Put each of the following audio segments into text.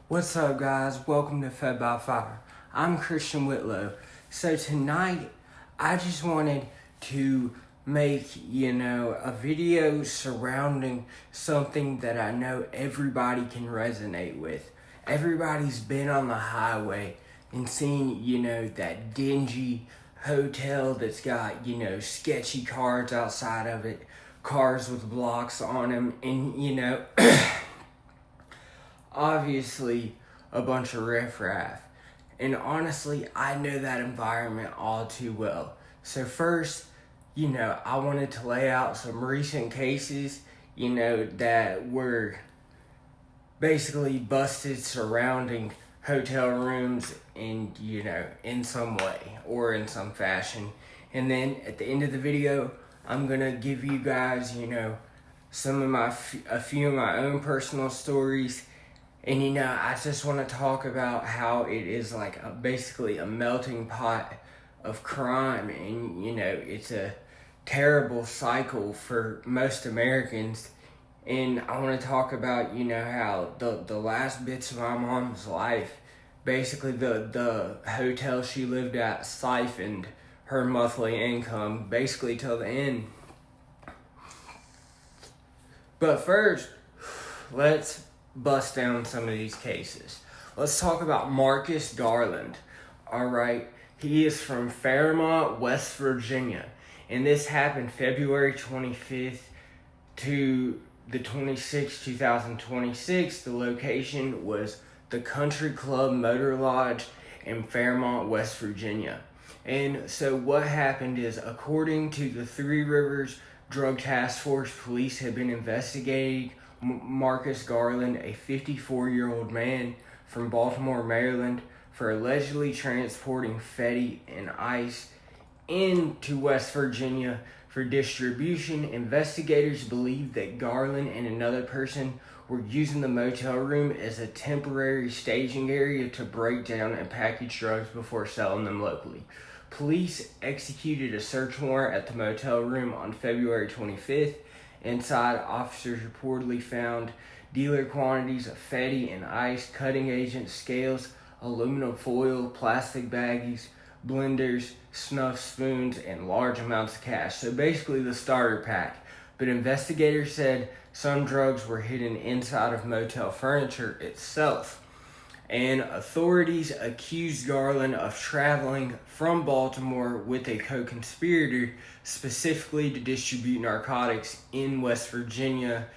What's up, guys? Welcome to Fed by Fire. I'm Christian Whitlow. So tonight, I just wanted to make, a video surrounding something that I know everybody can resonate with. Everybody's been on the highway and seen, that dingy hotel that's got, sketchy cars outside of it, cars with blocks on them, and, obviously a bunch of riffraff. And honestly, I know that environment all too well. So first, I wanted to lay out some recent cases, that were basically busted surrounding hotel rooms in some way or in some fashion. And then at the end of the video, I'm gonna give you guys, a few of my own personal stories. And I just want to talk about how it is like basically a melting pot of crime, and it's a terrible cycle for most Americans. And I want to talk about how the last bits of my mom's life, basically the hotel she lived at siphoned her monthly income basically till the end. But first, let's bust down some of these cases. Let's talk about Marcus Garland. Alright, he is from Fairmont, West Virginia, and this happened February 25th to the 26th, 2026. The location was the Country Club Motor Lodge in Fairmont, West Virginia. And so what happened is, according to the Three Rivers Drug Task Force, police had been investigating Marcus Garland, a 54-year-old man from Baltimore, Maryland, for allegedly transporting Fetty and ice into West Virginia for distribution. Investigators believe that Garland and another person were using the motel room as a temporary staging area to break down and package drugs before selling them locally. Police executed a search warrant at the motel room on February 25th. Inside, officers reportedly found dealer quantities of Fetty and ice, cutting agents, scales, aluminum foil, plastic baggies, blenders, snuff spoons, and large amounts of cash. So basically the starter pack. But investigators said some drugs were hidden inside of motel furniture itself. And authorities accused Garland of traveling from Baltimore with a co-conspirator specifically to distribute narcotics in West Virginia,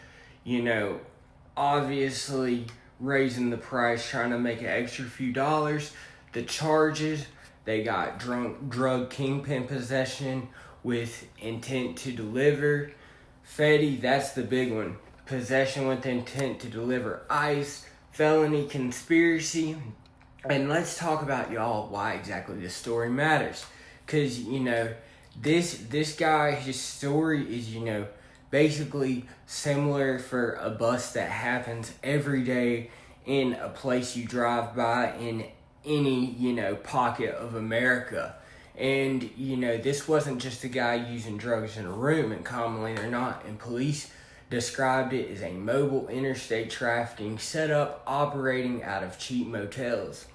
obviously raising the price, trying to make an extra few dollars. The charges, they got drug kingpin possession with intent to deliver Fetty, that's the big one. Possession with intent to deliver ice, felony conspiracy. And let's talk about, y'all, why exactly this story matters. Because, this guy, his story is, basically similar for a bust that happens every day in a place you drive by in any, pocket of America. And, this wasn't just a guy using drugs in a room, and commonly they're not. And police described it as a mobile interstate trafficking setup operating out of cheap motels.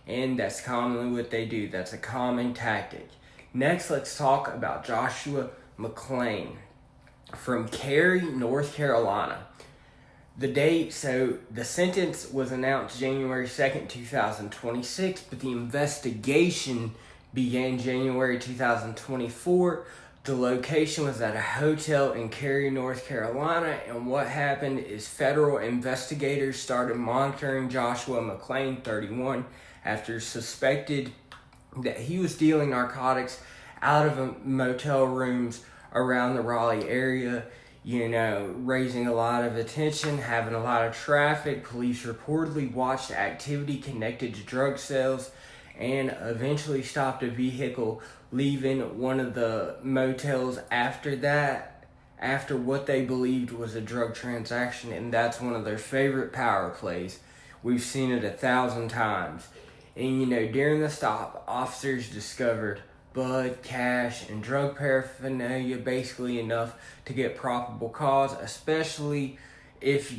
And that's commonly what they do. That's a common tactic. Next, let's talk about Joshua McClain from Cary, North Carolina. The sentence was announced January 2nd, 2026, but the investigation began January 2024. The location was at a hotel in Cary, North Carolina, and what happened is federal investigators started monitoring Joshua McClain, 31, after suspected that he was dealing narcotics out of motel rooms around the Raleigh area, raising a lot of attention, having a lot of traffic. Police reportedly watched activity connected to drug sales and eventually stopped a vehicle leaving one of the motels after what they believed was a drug transaction, and that's one of their favorite power plays. We've seen it 1,000 times. And during the stop, officers discovered bud, cash, and drug paraphernalia, basically enough to get probable cause, especially if,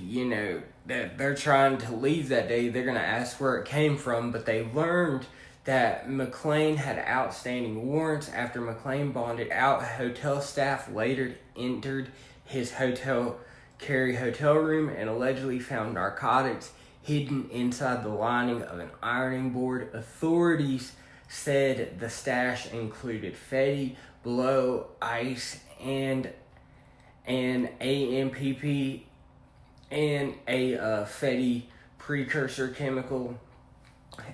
that they're trying to leave that day, they're going to ask where it came from. But they learned that McLean had outstanding warrants after McLean bonded out. Hotel staff later entered his Cary hotel room and allegedly found narcotics hidden inside the lining of an ironing board. Authorities said the stash included Fetty, blow, ice, and an AMPP and a Fetty precursor chemical.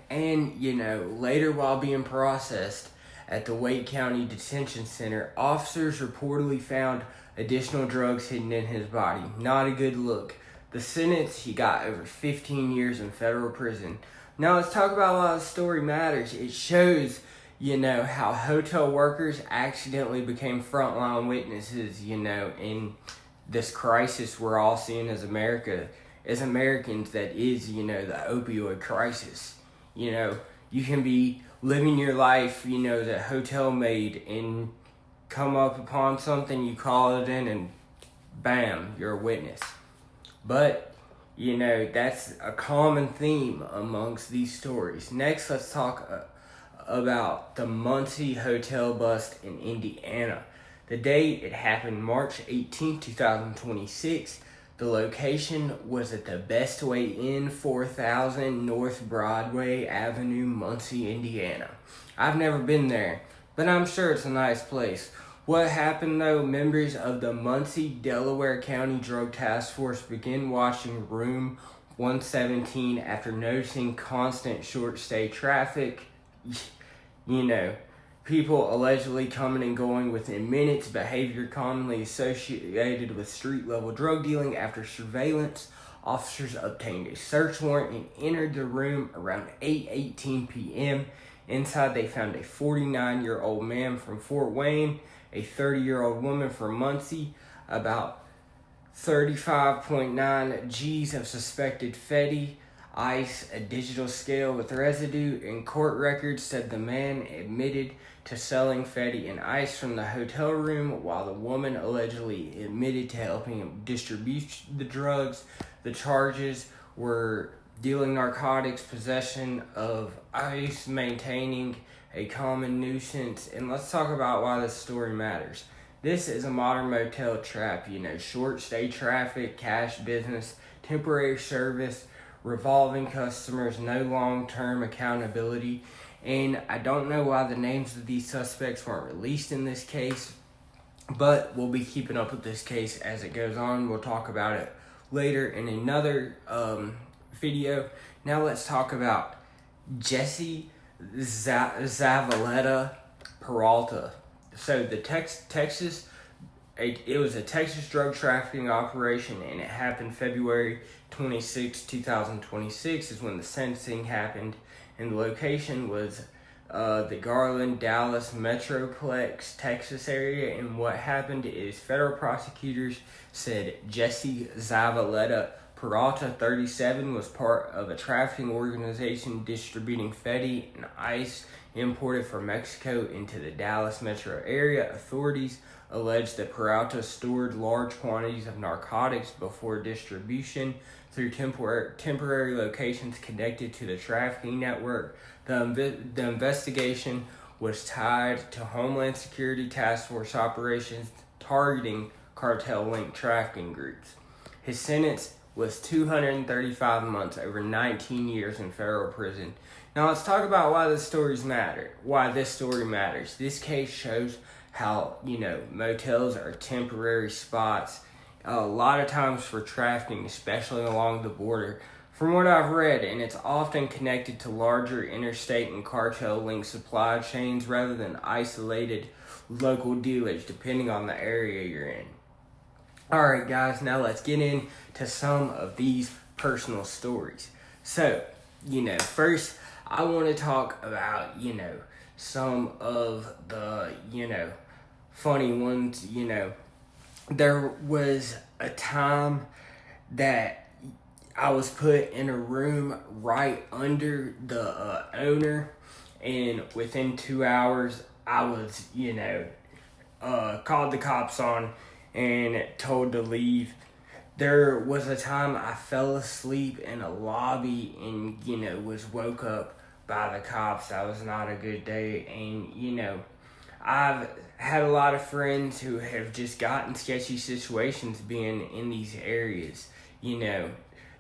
And, later while being processed at the Wake County Detention Center, officers reportedly found additional drugs hidden in his body. Not a good look. The sentence, he got over 15 years in federal prison. Now let's talk about why the story matters. It shows, how hotel workers accidentally became frontline witnesses, in this crisis we're all seeing as Americans, that is, the opioid crisis. You can be living your life, as a hotel maid, and come up upon something, you call it in, and bam, you're a witness. But, that's a common theme amongst these stories. Next, let's talk about the Muncie Hotel bust in Indiana. The date it happened, March 18, 2026. The location was at the Best Way Inn, 4000 North Broadway Avenue, Muncie, Indiana. I've never been there, but I'm sure it's a nice place. What happened though, members of the Muncie, Delaware County Drug Task Force began watching room 117 after noticing constant short stay traffic. People allegedly coming and going within minutes, behavior commonly associated with street-level drug dealing. After surveillance, officers obtained a search warrant and entered the room around 8:18 p.m. Inside, they found a 49-year-old man from Fort Wayne, a 30-year-old woman from Muncie, about 35.9 G's of suspected Fetty, ice, a digital scale with residue, and court records said the man admitted to selling Fetty and ice from the hotel room, while the woman allegedly admitted to helping him distribute the drugs. The charges were dealing narcotics, possession of ice, maintaining a common nuisance. And let's talk about why this story matters. This is a modern motel trap, short stay traffic, cash business, temporary service, revolving customers, no long-term accountability. And I don't know why the names of these suspects weren't released in this case, but we'll be keeping up with this case as it goes on. We'll talk about it later in another video. Now let's talk about Jesse Zavaleta Peralta. So the Texas, it was a Texas drug trafficking operation, and it happened February 26, 2026 is when the sentencing happened, and the location was the Garland, Dallas Metroplex, Texas area. And what happened is federal prosecutors said Jesse Zavaleta Peralta, 37, was part of a trafficking organization distributing Fetty and ice imported from Mexico into the Dallas metro area. Authorities alleged that Peralta stored large quantities of narcotics before distribution through temporary locations connected to the trafficking network. The investigation was tied to Homeland Security Task Force operations targeting cartel-linked trafficking groups. His sentence was 235 months, over 19 years in federal prison. Now let's talk about why this story matters. This case shows how, motels are temporary spots, a lot of times for trafficking, especially along the border. From what I've read, and it's often connected to larger interstate and cartel-linked supply chains rather than isolated local dealers, depending on the area you're in. Alright guys, now let's get into some of these personal stories. So, first I want to talk about, some of the, funny ones. There was a time that I was put in a room right under the owner, and within 2 hours I was, called the cops on and told to leave. There was a time I fell asleep in a lobby and, was woke up by the cops. That was not a good day. And, I've had a lot of friends who have just gotten sketchy situations being in these areas.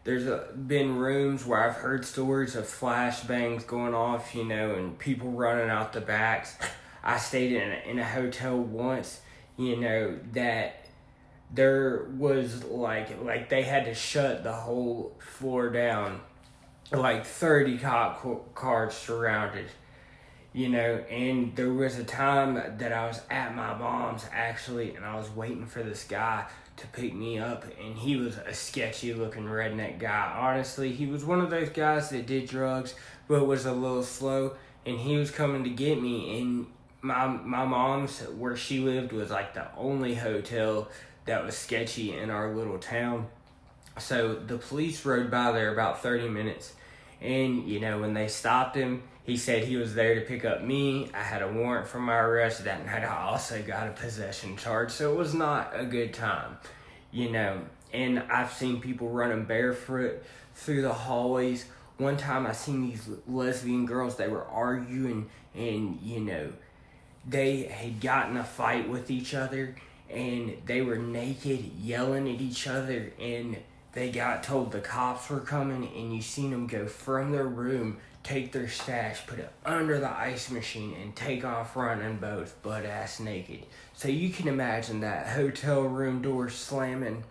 There's been rooms where I've heard stories of flashbangs going off, and people running out the backs. I stayed in a hotel once, that there was like they had to shut the whole floor down, like 30 cop cars surrounded, and there was a time that I was at my mom's actually, and I was waiting for this guy to pick me up, and he was a sketchy looking redneck guy. Honestly, he was one of those guys that did drugs but was a little slow, and he was coming to get me. And my mom's, where she lived, was like the only hotel that was sketchy in our little town. So the police rode by there about 30 minutes, and when they stopped him, he said he was there to pick up me. I had a warrant for my arrest that night. I also got a possession charge, so it was not a good time, And I've seen people running barefoot through the hallways. One time I seen these lesbian girls, they were arguing, and, they had gotten a fight with each other, and they were naked, yelling at each other, and they got told the cops were coming, and you seen them go from their room, take their stash, put it under the ice machine, and take off running both butt-ass naked. So you can imagine that hotel room door slamming.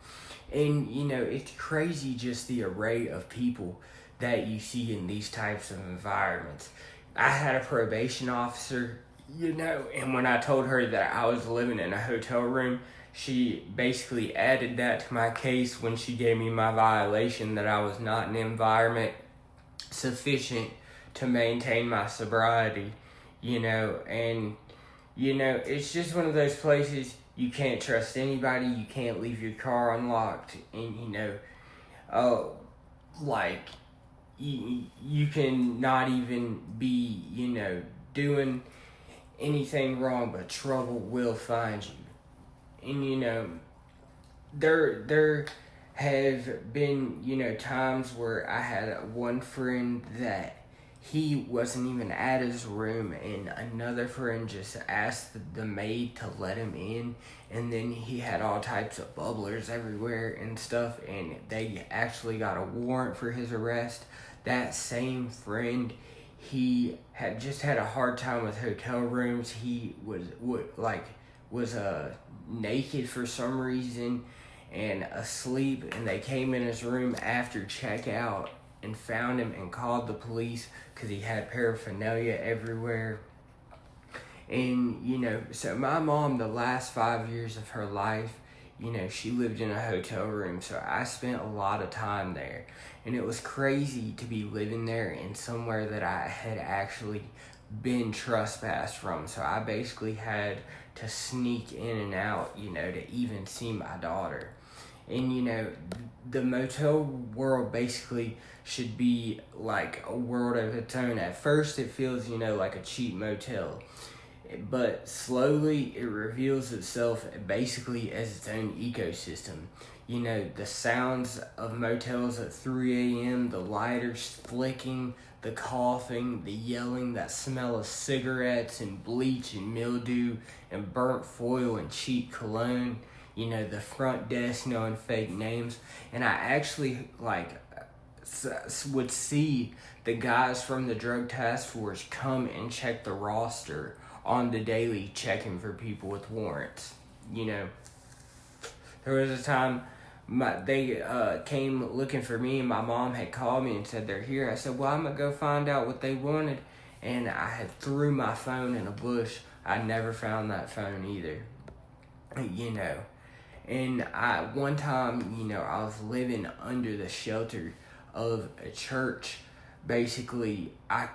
And, it's crazy just the array of people that you see in these types of environments. I had a probation officer, and when I told her that I was living in a hotel room, she basically added that to my case when she gave me my violation, that I was not in an environment sufficient to maintain my sobriety, and, it's just one of those places you can't trust anybody, you can't leave your car unlocked, and, you can not even be, doing anything wrong, but trouble will find you. And, there have been, times where I had one friend that he wasn't even at his room, and another friend just asked the maid to let him in, and then he had all types of bubblers everywhere and stuff, and they actually got a warrant for his arrest. That same friend, he had just had a hard time with hotel rooms. He was naked for some reason and asleep, and they came in his room after checkout and found him and called the police because he had paraphernalia everywhere. And, so my mom, the last 5 years of her life, she lived in a hotel room, so I spent a lot of time there. And it was crazy to be living there in somewhere that I had actually been trespassed from. So I basically had to sneak in and out, to even see my daughter. And, the motel world basically should be like a world of its own. At first it feels, like a cheap motel. But slowly it reveals itself basically as its own ecosystem. The sounds of motels at 3 a.m., the lighters flicking, the coughing, the yelling, that smell of cigarettes and bleach and mildew and burnt foil and cheap cologne. The front desk knowing fake names. And I actually, would see the guys from the drug task force come and check the roster on the daily, checking for people with warrants. There was a time they came looking for me, and my mom had called me and said they're here. I said, well, I'm going to go find out what they wanted. And I had threw my phone in a bush. I never found that phone either. And one time, I was living under the shelter of a church. Basically, I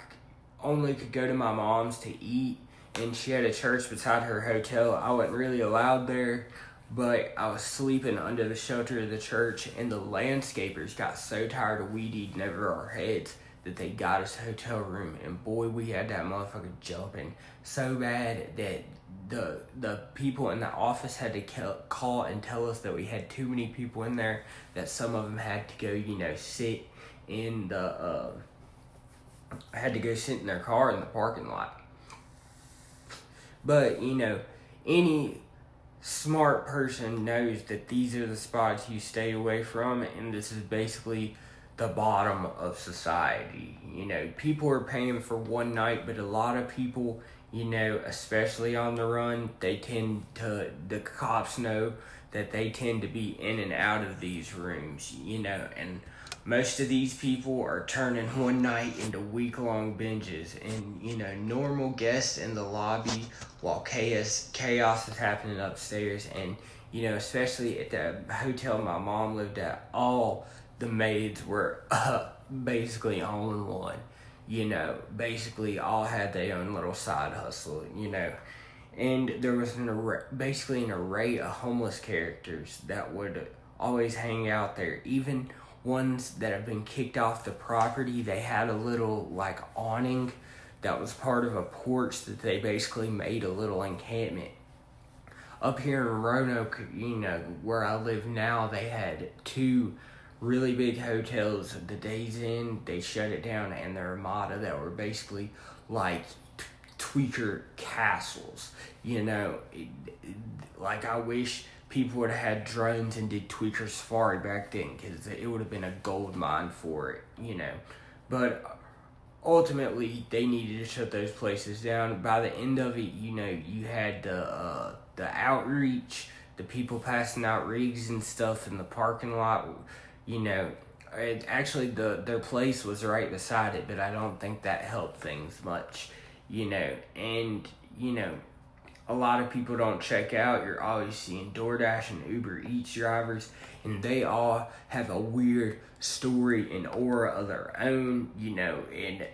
only could go to my mom's to eat, and she had a church beside her hotel. I wasn't really allowed there, but I was sleeping under the shelter of the church, and the landscapers got so tired of weed eating over our heads that they got us a hotel room, and boy, we had that motherfucker jumping so bad that the people in the office had to call and tell us that we had too many people in there, that some of them had to go, sit in sit in their car in the parking lot. But, any smart person knows that these are the spots you stay away from, and this is basically the bottom of society. People are paying for one night, but a lot of people, especially on the run, the cops know that they tend to be in and out of these rooms, and most of these people are turning one night into week-long binges, and, normal guests in the lobby while chaos is happening upstairs. And, especially at the hotel my mom lived at, all the maids were basically all in one, basically all had their own little side hustle, and there was basically an array of homeless characters that would always hang out there. Even ones that have been kicked off the property, they had a little awning that was part of a porch that they basically made a little encampment. Up here in Roanoke, where I live now, they had 2 really big hotels. The Days Inn, they shut it down, and the Ramada, that were basically tweaker castles. I wish people would have had drones and did tweaker safari back then, because it would have been a gold mine for it, But ultimately, they needed to shut those places down. By the end of it, you had the outreach, the people passing out rigs and stuff in the parking lot. Actually, their place was right beside it, but I don't think that helped things much, And, a lot of people don't check out. You're always seeing DoorDash and Uber Eats drivers, and they all have a weird story and aura of their own, and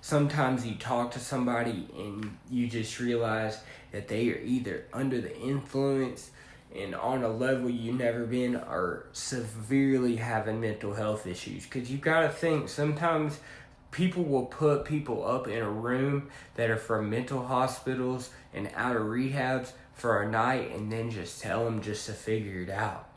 sometimes you talk to somebody and you just realize that they are either under the influence and on a level you've never been, or severely having mental health issues. Because you got to think, sometimes people will put people up in a room that are from mental hospitals and out of rehabs for a night, and then just tell them just to figure it out,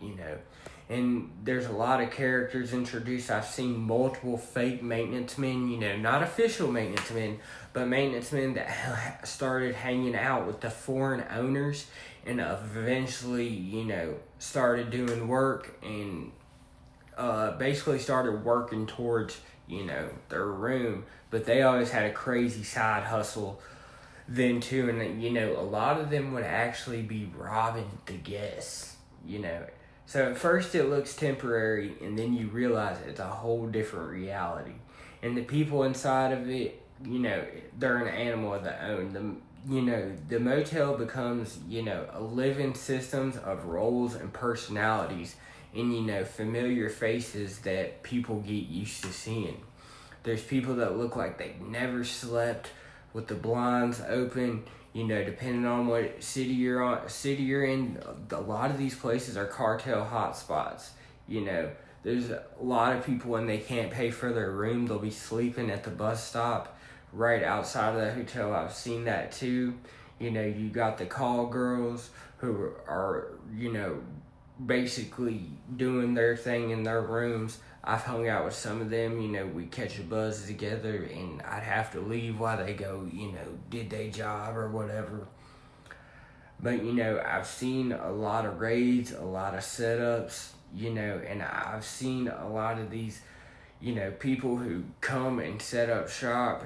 And there's a lot of characters introduced. I've seen multiple fake maintenance men, not official maintenance men, but maintenance men that started hanging out with the foreign owners, and eventually, started doing work and basically started working towards, their room. But they always had a crazy side hustle then too, and a lot of them would actually be robbing the guests, So at first it looks temporary, and then you realize it's a whole different reality. And the people inside of it, they're an animal of their own. The motel becomes, a living system of roles and personalities, and, familiar faces that people get used to seeing. There's people that look like they've never slept with the blinds open, depending on what city you're in. A lot of these places are cartel hotspots. There's a lot of people, when they can't pay for their room, they'll be sleeping at the bus stop right outside of the hotel. I've seen that too. You got the call girls who are, basically doing their thing in their rooms. I've hung out with some of them, we catch a buzz together, and I'd have to leave while they go, did their job or whatever. But, I've seen a lot of raids, a lot of setups, and I've seen a lot of these, people who come and set up shop.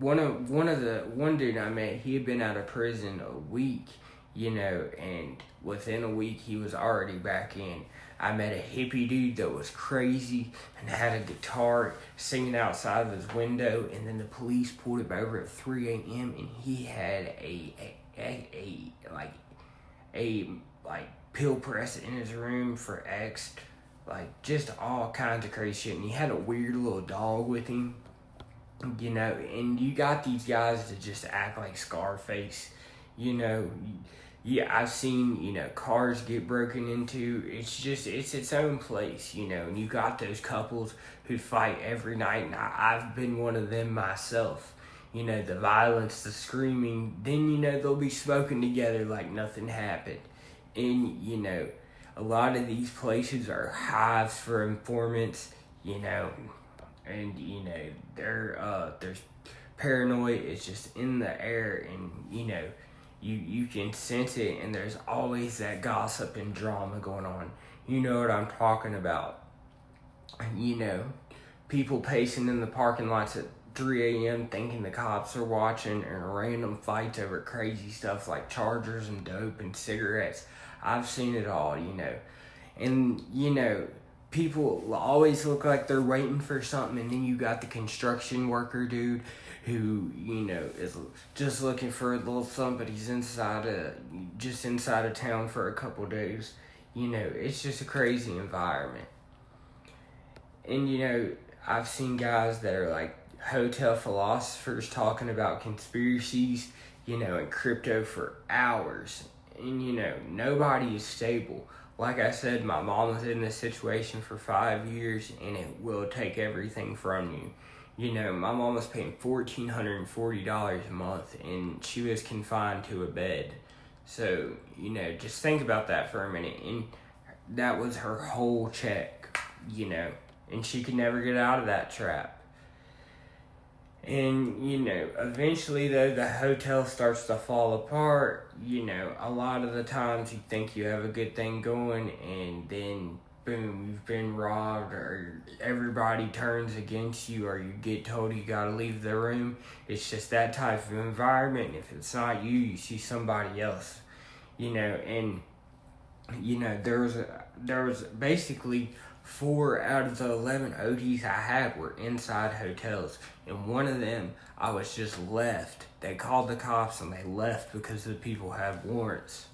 One dude I met, he had been out of prison a week, and within a week he was already back in. I met a hippie dude that was crazy and had a guitar singing outside of his window, and then the police pulled him over at 3 a.m. and he had a pill press in his room for X, just all kinds of crazy shit. And he had a weird little dog with him, and you got these guys that just act like Scarface, yeah, I've seen, cars get broken into. It's its own place, and you got those couples who fight every night, and I've been one of them myself. The violence, the screaming, then, they'll be smoking together like nothing happened. And, a lot of these places are hives for informants, and, there's paranoid, it's just in the air, and, you can sense it, and there's always that gossip and drama going on. You know what I'm talking about. People pacing in the parking lots at 3 a.m. thinking the cops are watching, and random fights over crazy stuff like chargers and dope and cigarettes. I've seen it all, And, people always look like they're waiting for something, and then you got the construction worker dude who, is just looking for a little somebody's inside of town for a couple days. It's just a crazy environment. And, I've seen guys that are like hotel philosophers talking about conspiracies, and crypto for hours. And, nobody is stable. Like I said, my mom was in this situation for 5 years, and it will take everything from you. My mom was paying $1,440 a month, and she was confined to a bed. So, just think about that for a minute. And that was her whole check, and she could never get out of that trap. And, eventually, though, the hotel starts to fall apart. A lot of the times you think you have a good thing going, and then, boom, you've been robbed, or everybody turns against you, or you get told you gotta leave the room. It's just that type of environment. If it's not you, you see somebody else. And, there was basically 4 out of the 11 ODs I had were inside hotels, and one of them I was just left. They called the cops and they left because the people had warrants.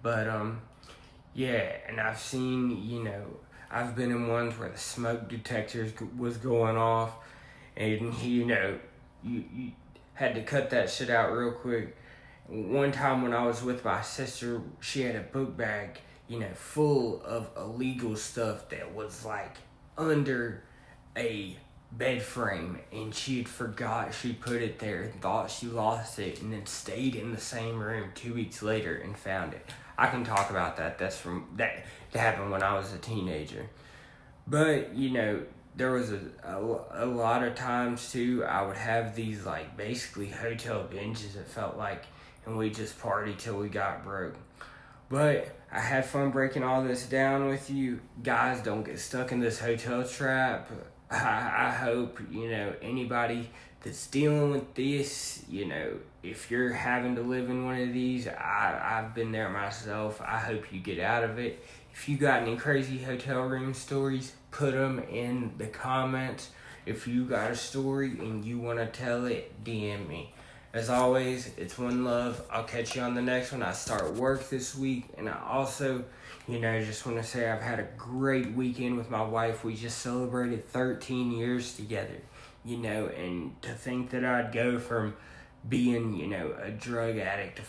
But yeah, and I've seen, I've been in ones where the smoke detectors was going off, and you had to cut that shit out real quick. One time when I was with my sister, she had a book bag, full of illegal stuff that was like under a bed frame, and she had forgot she put it there and thought she lost it, and then stayed in the same room 2 weeks later and found it. I can talk about that. That happened when I was a teenager. But, there was a lot of times too, I would have these like basically hotel binges, it felt like, and we just partied till we got broke. But I had fun breaking all this down with you. Guys, don't get stuck in this hotel trap. I hope, anybody that's dealing with this, if you're having to live in one of these, I've been there myself. I hope you get out of it. If you got any crazy hotel room stories, put them in the comments. If you got a story and you want to tell it, DM me. As always, it's one love. I'll catch you on the next one. I start work this week, and I also, just want to say I've had a great weekend with my wife. We just celebrated 13 years together, and to think that I'd go from being, a drug addict,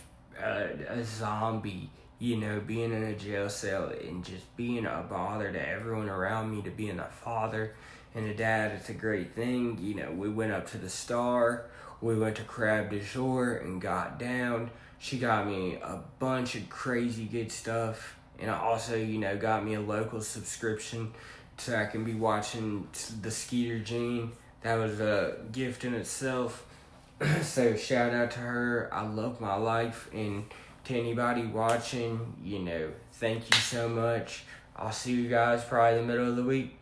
a zombie, being in a jail cell, and just being a bother to everyone around me, to being a father and a dad, it's a great thing. We went up to the Star. We went to Crab du Jour and got down. She got me a bunch of crazy good stuff. And I also, got me a local subscription so I can be watching the Skeeter Gene. That was a gift in itself. So shout out to her. I love my life. And to anybody watching, thank you so much. I'll see you guys probably in the middle of the week.